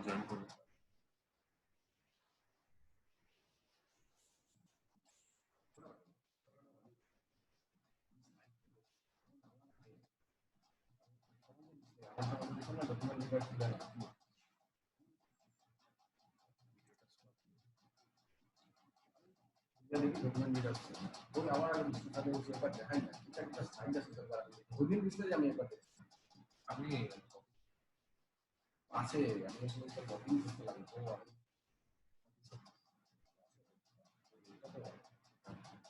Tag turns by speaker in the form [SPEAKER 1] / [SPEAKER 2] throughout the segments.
[SPEAKER 1] Join করুন। আপনি আছে আমি আসলে লগ ইন করতে লাগে তো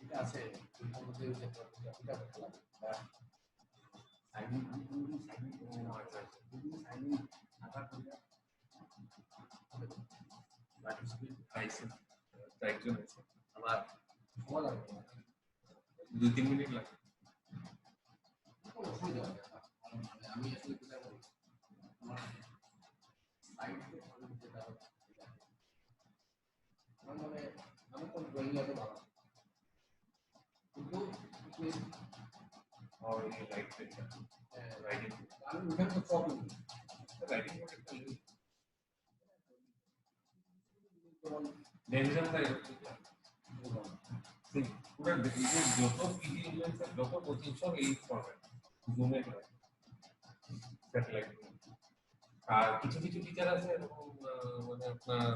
[SPEAKER 1] এটা আছে এটা করতে লাগে সাইন ইন আচ্ছা সাইন ইন আধার পাইছে একজন আছে আবার সময় লাগবে 2-3 মিনিট লাগবে আমি আসলে কি করব আমার সাইট মানে আমি তো ড্রয়িং এত ভালো কিন্তু और ये राइट पे राइटिंग আমি উঠে তো প্রবলেম রাইটিং করতে डेंजर का पूरा যত পিডি ইনফ্লুয়েন্সার যত কোচিং সব এই ফরম্যাট জুমে স্যাটেলাইট আর কিছু কিছু টিচার আছে এরকম মানে আপনার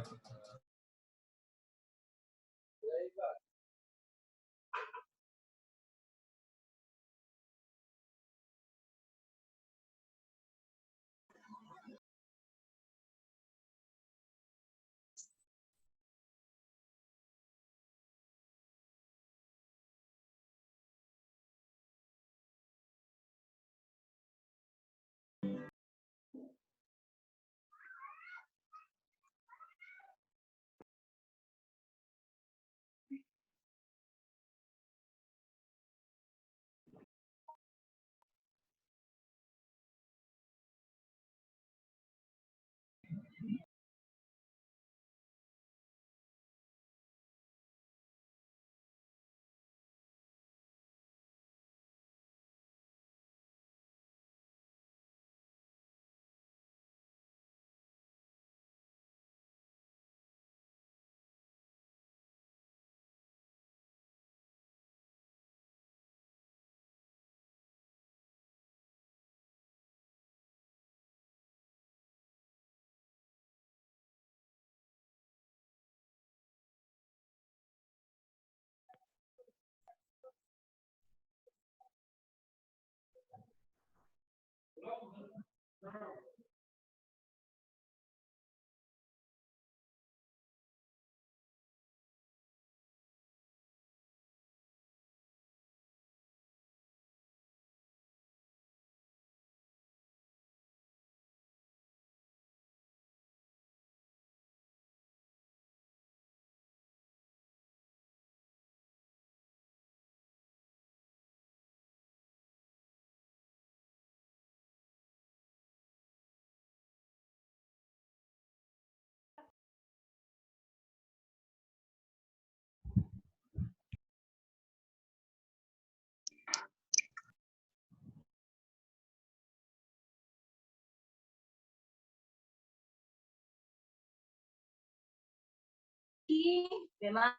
[SPEAKER 2] বেমাৰ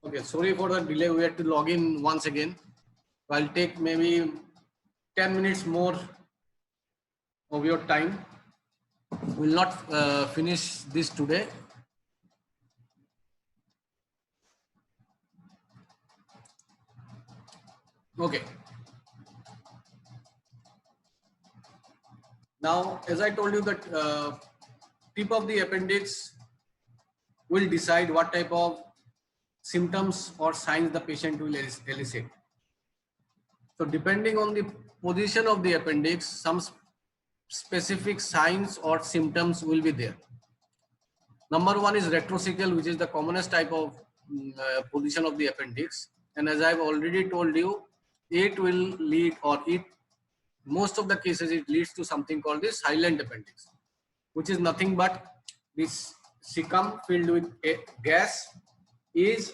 [SPEAKER 2] Okay, sorry for the delay. We had to log in once again. I'll take maybe 10 minutes more of your time. We'll not finish this today. Okay. Now, as I told you, that tip of the appendix will decide what type of symptoms or signs the patient will elicit. So depending on the position of the appendix, some specific signs or symptoms will be there. Number one is retrocecal, which is the commonest type of position of the appendix. And as I've already told you, it will lead, or it, most of the cases, it leads to something called the silent appendix, which is nothing but this cecum filled with gas is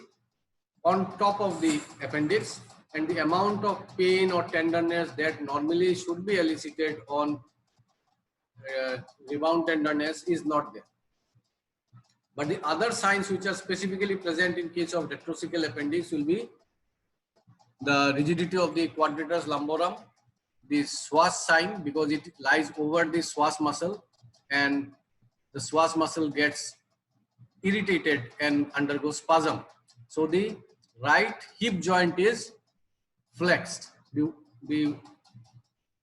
[SPEAKER 2] on top of the appendix, and the amount of pain or tenderness that normally should be elicited on rebound tenderness is not there. But the other signs which are specifically present in case of retrocecal appendix will be the rigidity of the quadratus lumborum, the psoas sign, because it lies over the psoas muscle, and the psoas muscle gets irritated and undergoes spasm. So the right hip joint is flexed. The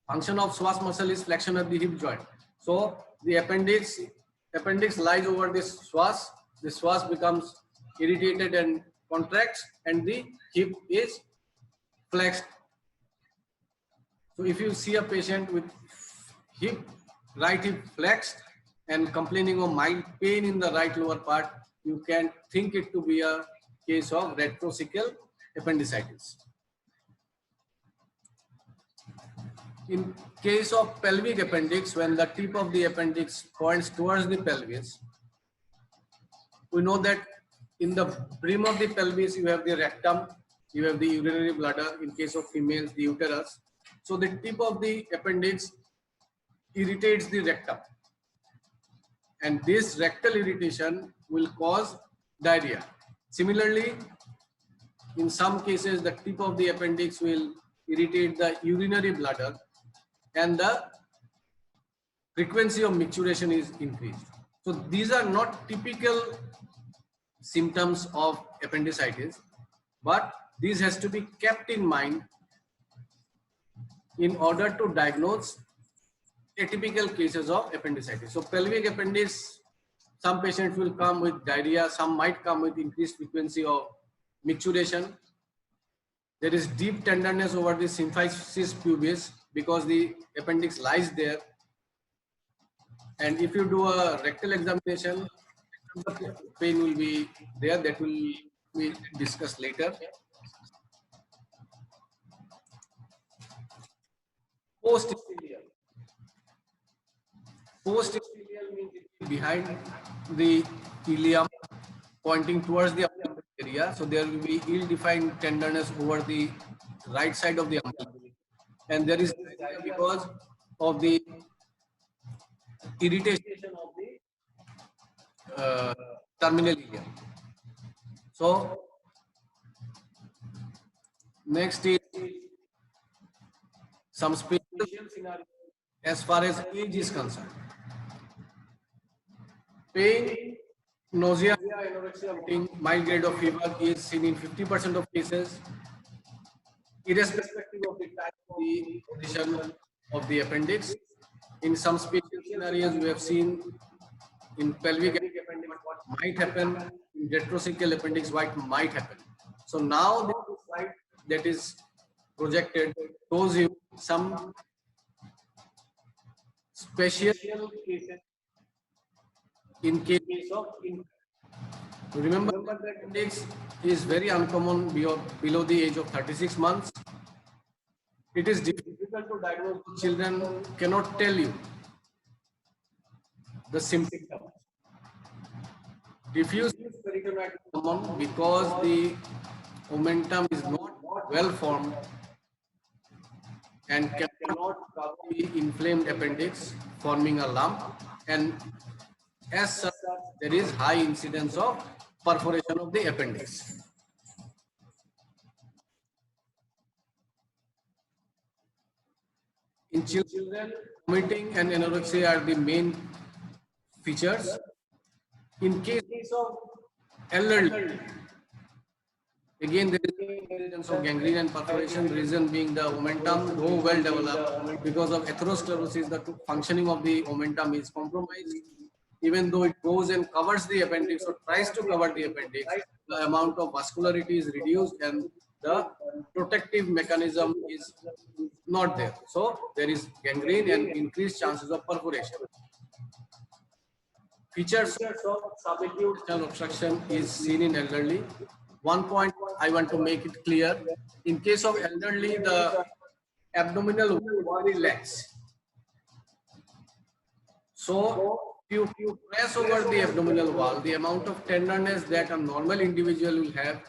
[SPEAKER 2] function of psoas muscle is flexion of the hip joint. So the appendix lies over this psoas. The psoas becomes irritated and contracts, and the hip is flexed. So if you see a patient with right hip flexed and complaining of mild pain in the right lower part, you can think it to be a case of retrocecal appendicitis. In case of pelvic appendix, when the tip of the appendix points towards the pelvis, we know that in the brim of the pelvis, you have the rectum, you have the urinary bladder, in case of females, the uterus. So the tip of the appendix irritates the rectum. And this rectal irritation will cause diarrhea. Similarly, in some cases, the tip of the appendix will irritate the urinary bladder, and the frequency of micturition is increased. So these are not typical symptoms of appendicitis, but this has to be kept in mind in order to diagnose atypical cases of appendicitis. So pelvic appendix, some patients will come with diarrhea, some might come with increased frequency of micturition. There is deep tenderness over the symphysis pubis because the appendix lies there. And if you do a rectal examination, the pain will be there. That will be discussed later. Post-ischemial. Post-ischemial means it is behind the ileum, pointing towards the umbilical area. So there will be ill-defined tenderness over the right side of the umbilical. And there is because of the irritation of the terminal ileum. So next is some special scenario as far as age is concerned. Pain, nausea, anorexia, vomiting, mild grade of fever is seen in 50% of cases, irrespective of the type of the position of the appendix. In some special scenarios, we have seen in pelvic appendix what might happen, in retrocecal appendix what might happen. So now the slide that is projected shows you some special cases in case of remember that appendix is very uncommon below the age of 36 months. It is difficult to diagnose. Children cannot tell you the symptoms. Diffuse peritonitis is common because the omentum is not well formed and cannot cover the inflamed appendix, forming a lump, and as such, there is high incidence of perforation of the appendix. In children, vomiting and anorexia are the main features. In case of elderly, again there is evidence of gangrene and perforation, reason being the omentum, though well developed, because of atherosclerosis, the functioning of the omentum is compromised. Even though it goes and covers the appendix or tries to cover the appendix, the amount of vascularity is reduced and the protective mechanism is not there. So there is gangrene and increased chances of perforation. Features of subacute obstruction is seen in elderly. One point I want to make it clear. In case of elderly, the abdominal wall is lax. So if you press over the abdominal wall, the amount of tenderness that a normal individual will have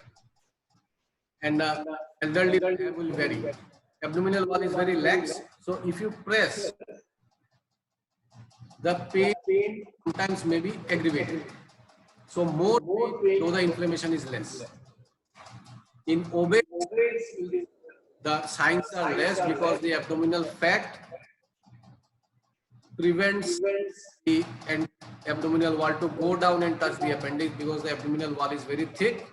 [SPEAKER 2] and elderly will vary. Abdominal wall is very lax. So if you press, the pain sometimes may be aggravated. So more pain, though the inflammation is less. In obese, the signs are less because the abdominal fat prevents the abdominal wall to go down and touch the appendix because the abdominal wall is very thick.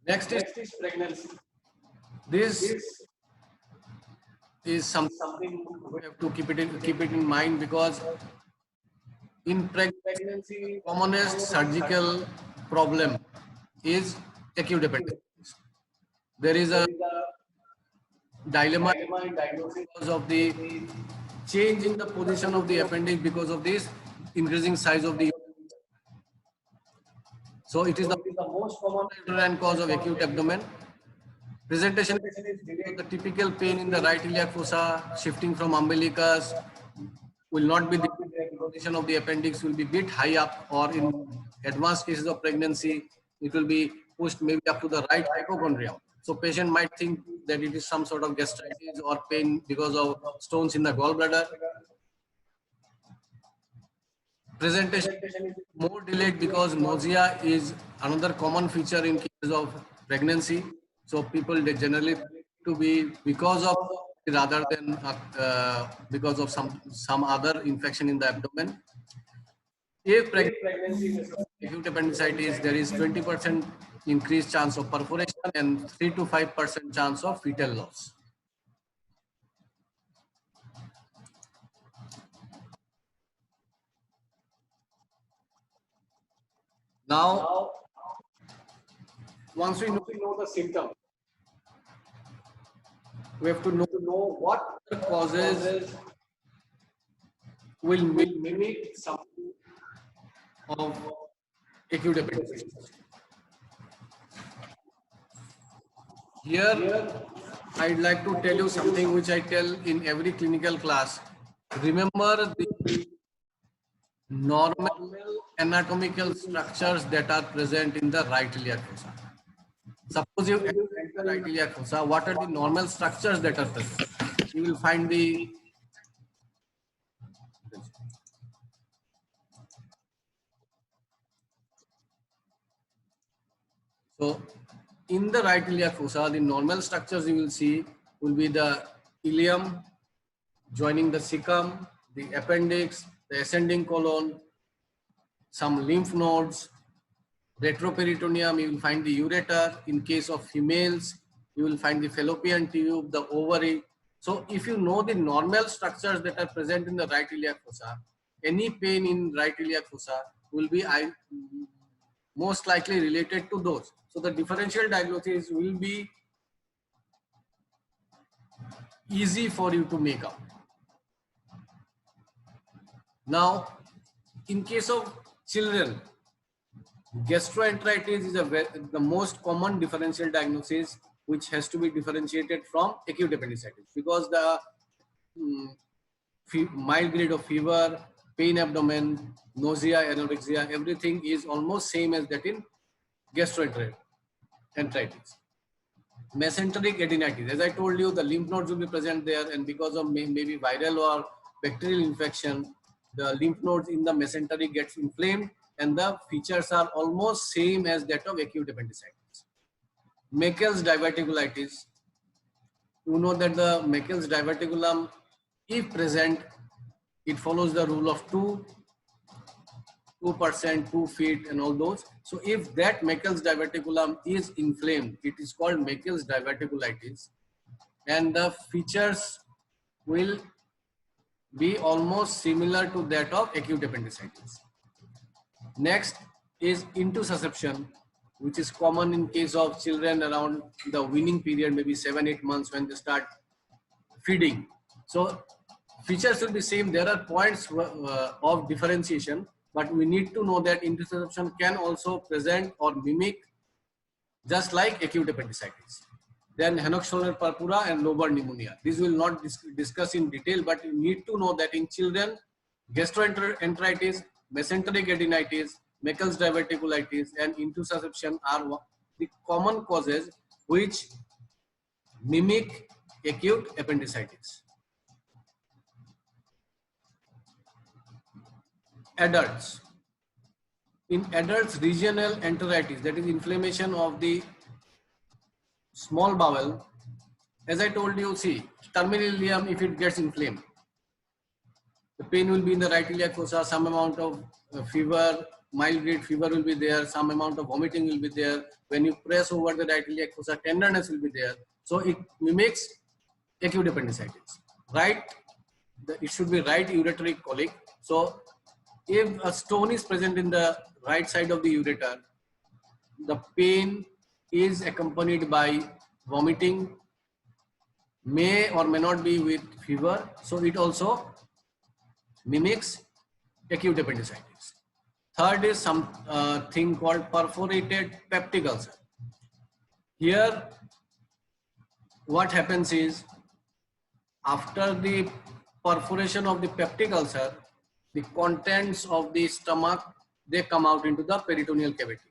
[SPEAKER 2] Next is pregnancy. This is something we have to keep it in mind, because in pregnancy, commonest surgical problem is acute appendicitis. There is a dilemma in diagnosis because of the change in the position of the appendix because of this increasing size of the. So it is the most common underlying cause of acute abdomen. Presentation is the typical pain in the right iliac fossa, shifting from umbilicus, will not be the position of the appendix will be bit high up, or in advanced cases of pregnancy, it will be pushed maybe up to the right hypochondrium. So patient might think that it is some sort of gastritis or pain because of stones in the gallbladder. Presentation is more delayed because nausea is another common feature in cases of pregnancy. So people, they generally to be because of rather than because of some other infection in the abdomen. If pregnancy is acute appendicitis, there is 20% increased chance of perforation and 3 to 5% chance of fetal loss. Now, once we know the symptom, we have to know what causes will mimic some of acute appendicitis. Here, I'd like to tell you something which I tell in every clinical class. Remember the normal anatomical structures that are present in the right iliac fossa. Suppose you enter right iliac fossa, what are the normal structures that are present? You will find the in the right iliac fossa, the normal structures you will see will be the ileum joining the cecum, the appendix, the ascending colon, some lymph nodes, retroperitoneum, you will find the ureter. In case of females, you will find the fallopian tube, the ovary. So if you know the normal structures that are present in the right iliac fossa, any pain in right iliac fossa will be most likely related to those. So the differential diagnosis will be easy for you to make out. Now, in case of children, gastroenteritis is the most common differential diagnosis which has to be differentiated from acute appendicitis, because the mild grade of fever, pain abdomen, nausea, anorexia, everything is almost same as that in gastroenteritis. Mesenteric adenitis, as I told you, the lymph nodes will be present there, and because of maybe viral or bacterial infection, the lymph nodes in the mesentery gets inflamed, and the features are almost same as that of acute appendicitis. Meckel's diverticulitis, you know that the Meckel's diverticulum, if present, it follows the rule of 2%, 2 feet and all those. So if that Meckel's diverticulum is inflamed, it is called Meckel's diverticulitis, and the features will be almost similar to that of acute appendicitis. Next is intussusception, which is common in case of children around the weaning period, maybe 7-8 months when they start feeding. So features will be same. There are points of differentiation, but we need to know that intussusception can also present or mimic just like acute appendicitis. Then Henoch-Schönlein purpura and lobar pneumonia. These will not discuss in detail, but you need to know that in children, gastroenteritis, mesenteric adenitis, Meckel's diverticulitis, and intussusception are the common causes which mimic acute appendicitis. Adults. In adults, regional enteritis, that is inflammation of the small bowel. As I told you, see, terminal ileum, if it gets inflamed, the pain will be in the right iliac fossa, some amount of fever, mild grade fever will be there, some amount of vomiting will be there. When you press over the right iliac fossa, tenderness will be there. So it mimics acute appendicitis. Right, it should be right ureteric colic. So if a stone is present in the right side of the ureter, the pain is accompanied by vomiting, may or may not be with fever. So it also mimics acute appendicitis. Third is some thing called perforated peptic ulcer. Here, what happens is, after the perforation of the peptic ulcer, the contents of the stomach, they come out into the peritoneal cavity,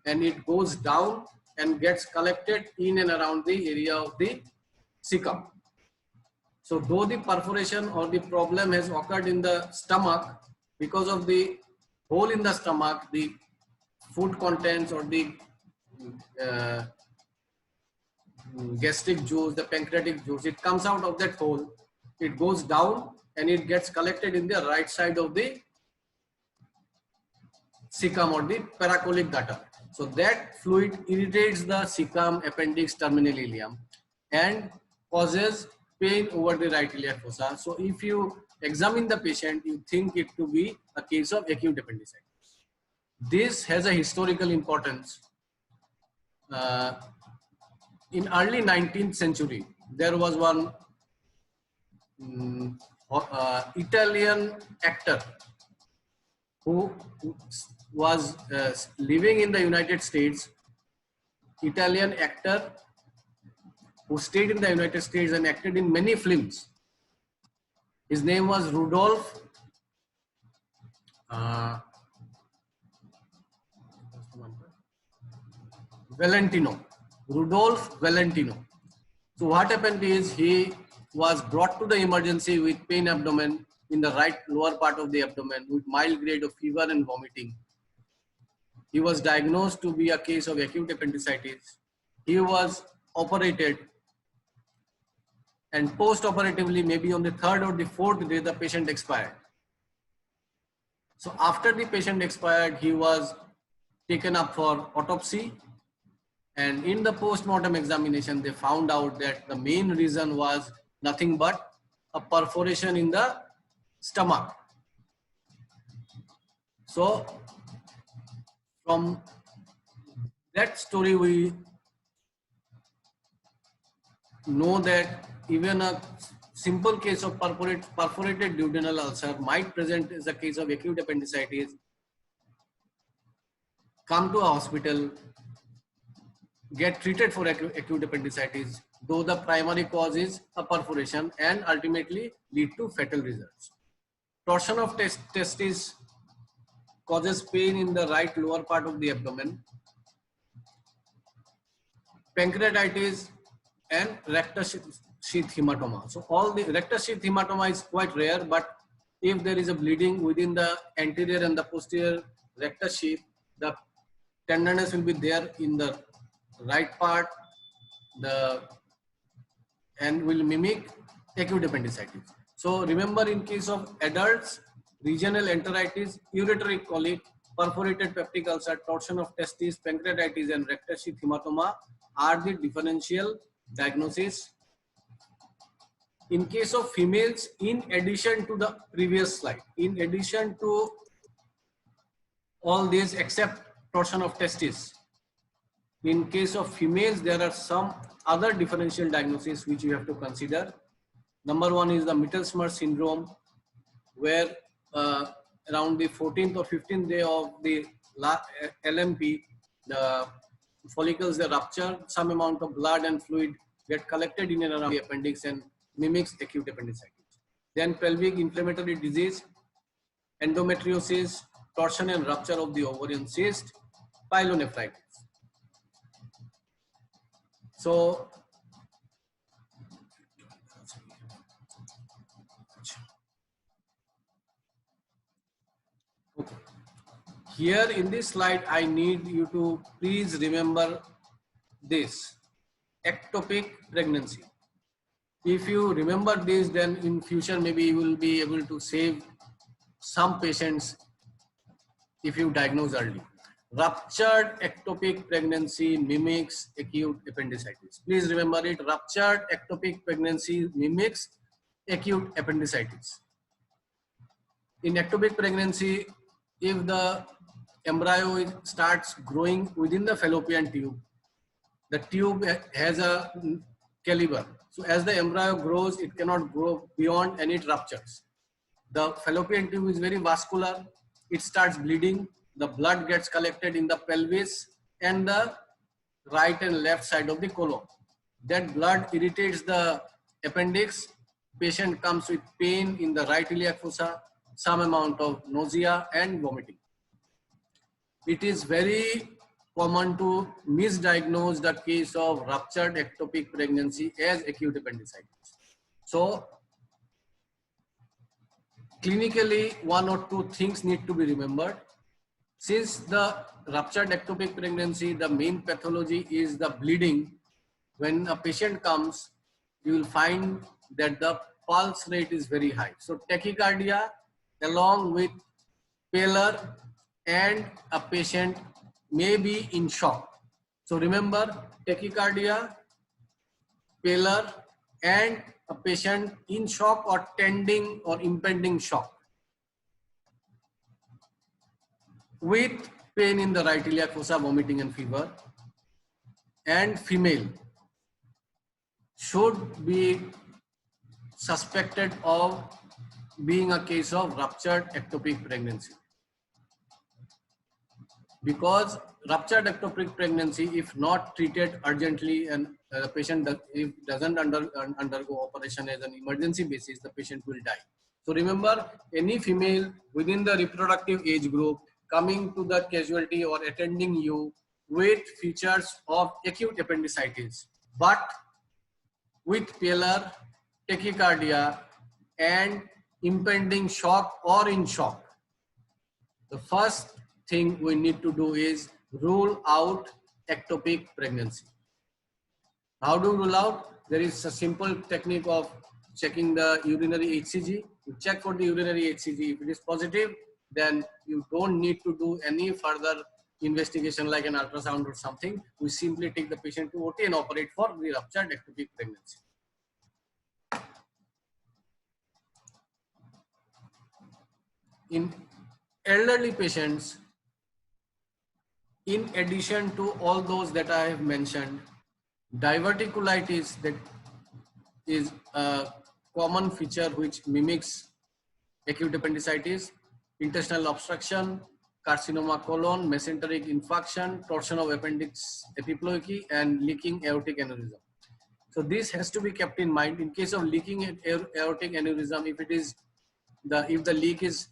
[SPEAKER 2] and it goes down and gets collected in and around the area of the cecum. So though the perforation or the problem has occurred in the stomach, because of the hole in the stomach, the food contents or the gastric juice, the pancreatic juice, it comes out of that hole, it goes down and it gets collected in the right side of the cecum or the paracolic gutter. So that fluid irritates the cecum, appendix, terminal ileum and causes pain over the right iliac fossa. So if you examine the patient, you think it to be a case of acute appendicitis. This has a historical importance. In early 19th century, there was one Italian actor who was living in the United States. Italian actor who stayed in the United States and acted in many films. His name was Rudolph Valentino. Rudolph Valentino. So what happened is, he was brought to the emergency with pain abdomen in the right lower part of the abdomen with mild grade of fever and vomiting. He was diagnosed to be a case of acute appendicitis. He was operated, and post-operatively, maybe on the third or the fourth day, the patient expired. So after the patient expired, he was taken up for autopsy. And in the post-mortem examination, they found out that the main reason was nothing but a perforation in the stomach. So from that story, we know that even a simple case of perforated duodenal ulcer might present as a case of acute appendicitis. Come to a hospital, get treated for acute appendicitis, though the primary cause is a perforation, and ultimately lead to fatal results. Torsion of testis causes pain in the right lower part of the abdomen. Pancreatitis and rectus sheath hematoma. So all the rectus sheath hematoma is quite rare, but if there is a bleeding within the anterior and the posterior rectus sheath, the tenderness will be there in the right part, and will mimic acute appendicitis. So remember, in case of adults, regional enteritis, ureteric colic, perforated peptic ulcer, torsion of testis, pancreatitis and rectus sheath hematoma are the differential diagnosis. In case of females, in addition to the previous slide, in addition to all these except torsion of testis, in case of females, there are some other differential diagnoses which you have to consider. Number one is the Mittelsmere syndrome, where around the 14th or 15th day of the LMP, the follicles, they rupture, some amount of blood and fluid get collected in and around the appendix and mimics acute appendicitis. Then pelvic inflammatory disease, endometriosis, torsion and rupture of the ovarian cyst, pyelonephritis. So okay. Here in this slide, I need you to please remember this: ectopic pregnancy. If you remember this, then in future maybe you will be able to save some patients if you diagnose early. Ruptured ectopic pregnancy mimics acute appendicitis. Please remember it. Ruptured ectopic pregnancy mimics acute appendicitis. In ectopic pregnancy, if the embryo starts growing within the fallopian tube, the tube has a caliber. So as the embryo grows, it cannot grow beyond and it ruptures. The fallopian tube is very vascular. It starts bleeding. The blood gets collected in the pelvis and the right and left side of the colon. That blood irritates the appendix. Patient comes with pain in the right iliac fossa, some amount of nausea and vomiting. It is very common to misdiagnose the case of ruptured ectopic pregnancy as acute appendicitis. So clinically, one or two things need to be remembered. Since the ruptured ectopic pregnancy, the main pathology is the bleeding. When a patient comes, you will find that the pulse rate is very high. So tachycardia along with pallor, and a patient may be in shock. So remember, tachycardia, pallor, and a patient in shock or tending or impending shock with pain in the right iliac fossa, vomiting and fever, and female should be suspected of being a case of ruptured ectopic pregnancy. Because ruptured ectopic pregnancy, if not treated urgently and the patient doesn't undergo operation as an emergency basis, the patient will die. So remember, any female within the reproductive age group coming to the casualty or attending you with features of acute appendicitis, but with pallor, tachycardia and impending shock or in shock, the first thing we need to do is rule out ectopic pregnancy. How do you rule out? There is a simple technique of checking the urinary HCG. You check for the urinary HCG. If it is positive, then you don't need to do any further investigation like an ultrasound or something. We simply take the patient to OT and operate for the ruptured ectopic pregnancy. In elderly patients, in addition to all those that I have mentioned, diverticulitis, that is a common feature which mimics acute appendicitis, intestinal obstruction, carcinoma colon, mesenteric infarction, torsion of appendix epiploidy, and leaking aortic aneurysm. So this has to be kept in mind. In case of leaking aortic aneurysm, if the leak is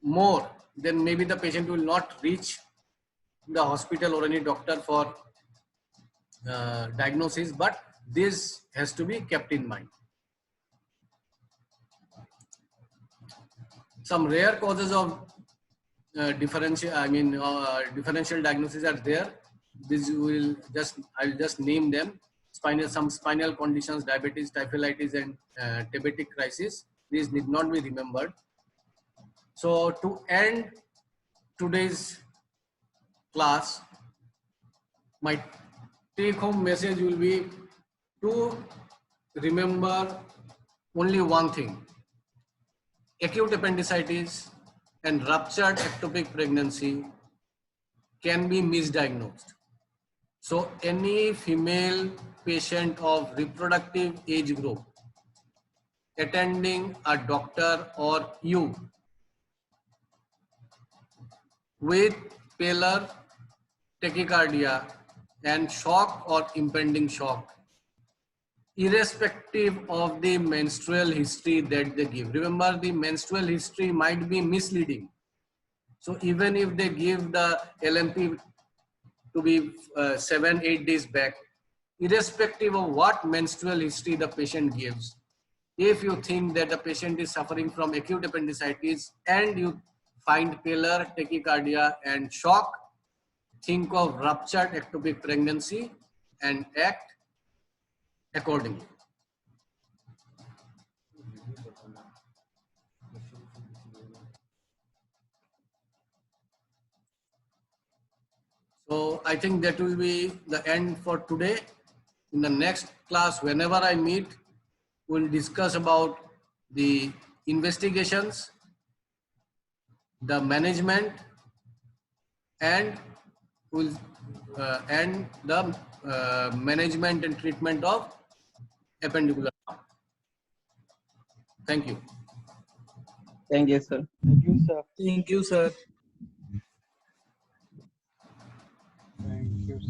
[SPEAKER 2] more, then maybe the patient will not reach the hospital or any doctor for diagnosis, but this has to be kept in mind. Some rare causes of differential diagnosis are there. I'll just name them. Some spinal conditions, diabetes, typhlitis, and diabetic crisis. These need not be remembered. So to end today's class, my take-home message will be to remember only one thing: acute appendicitis and ruptured ectopic pregnancy can be misdiagnosed. So any female patient of reproductive age group attending a doctor or you with pallor, tachycardia and shock or impending shock, irrespective of the menstrual history that they give. Remember, the menstrual history might be misleading. So even if they give the LMP to be 7-8 days back, irrespective of what menstrual history the patient gives, if you think that the patient is suffering from acute appendicitis and you find pallor, tachycardia and shock, think of ruptured ectopic pregnancy and act accordingly. So I think that will be the end for today. In the next class, whenever I meet, we'll discuss about the investigations, the management, and will and the management and treatment of appendicular nerve. Thank you.
[SPEAKER 3] Thank you, sir.
[SPEAKER 4] Thank you, sir.
[SPEAKER 5] Thank you, sir.
[SPEAKER 4] Thank you.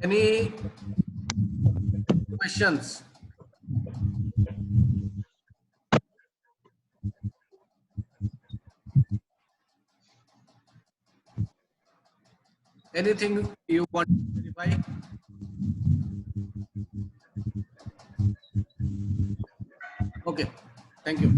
[SPEAKER 2] Any questions? Anything you want to verify? Okay. Thank you.